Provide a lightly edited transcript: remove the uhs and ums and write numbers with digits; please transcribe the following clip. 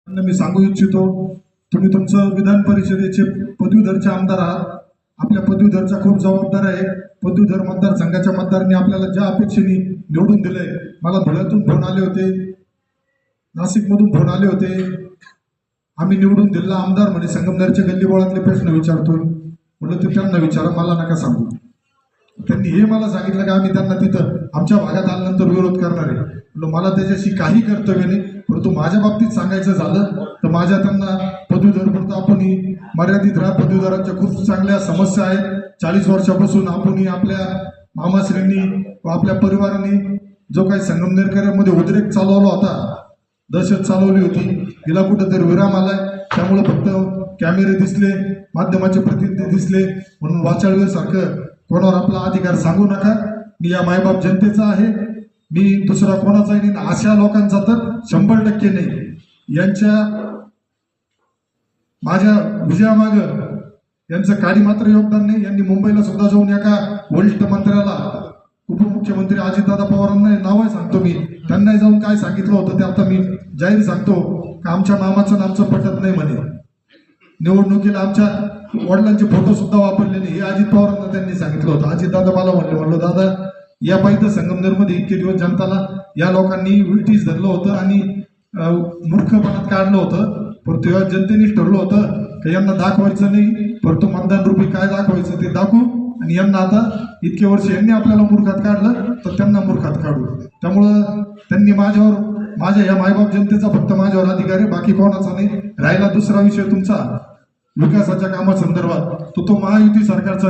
मी सांगू इच्छितो, तुम्ही तुमचं विधान परिषदेचे पदवीधरचे आमदार आहात. आपल्या पदवीधरचा खूप जबाबदार आहे. पदवीधर मतदारसंघाच्या मतदारांनी आपल्याला ज्या अपेक्षेने निवडून दिलंय, मला धुळ्यातून फोन आले होते, नाशिकमधून फोन आले होते, आम्ही निवडून दिलेला आमदार म्हणे संगमनेरच्या गल्लीबोळातले प्रश्न विचारतोय. म्हटलं ते त्यांना विचारा, मला नका सांगू. त्यांनी हे मला सांगितलं की आम्ही त्यांना तिथं आमच्या भागात आल्यानंतर विरोध करणार आहे. म्हटलं मला त्याच्याशी काही कर्तव्य नाही, परंतु माझ्या बाबतीत सांगायचं झालं तर माझ्या त्यांना पदवीधर पुरतं आपण मर्यादित राहा. पदवीधरांच्या खूप चांगल्या समस्या आहेत. 40 वर्षापासून आपण आपल्या मामाश्रींनी व आपल्या परिवारांनी जो काही संगमनेरकरांमध्ये उद्रेक चालवला होता, दहशत चालवली होती, हिला कुठंतरी विराम आलाय. त्यामुळे फक्त कॅमेरे दिसले, माध्यमाचे प्रतिनिधी दिसले म्हणून वाचाळवेसारखं कोणावर आपला अधिकार सांगू नका. मी या मायबाप जनतेचा आहे, मी दुसरा कोणाचाही नाही. अशा लोकांचा तर 100% नाही. यांच्या माझ्या विजयामाग यांचं काही मात्र योगदान नाही. यांनी मुंबईला सुद्धा जाऊन एका वरिष्ठ मंत्र्याला, उपमुख्यमंत्री अजितदादा पवारांना नाव सांगतो मी, त्यांना जाऊन काय सांगितलं होतं ते आता मी जाहीर सांगतो की आमच्या मामाचं नामचं पटत नाही म्हणे. निवडणुकीला आमच्या वडिलांचे फोटो सुद्धा वापरले नाही हे अजित पवारांना त्यांनी सांगितलं होतं. अजितदादा मला म्हणलं दादा या पाहिजे संगमनेरमध्ये इतके दिवस जनताला या लोकांनी विटीस धरलं होतं आणि मूर्खपणात काढलं होतं, पण तेव्हा जनतेनेच ठरलं होतं की यांना दाखवायचं नाही, परंतु मतदान रूपी काय दाखवायचं ते दाखवू. आणि यांना आता इतके वर्ष यांनी आपल्याला मूर्खात काढलं तर त्यांना मूर्खात काढू. त्यामुळं त्यांनी माझ्या या मायबाप जनतेचा फक्त माझ्यावर अधिकार आहे, बाकी कोणाचा नाही. राहिला दुसरा विषय तुमचा विकासाच्या कामासंदर्भात, तो महायुती सरकारचा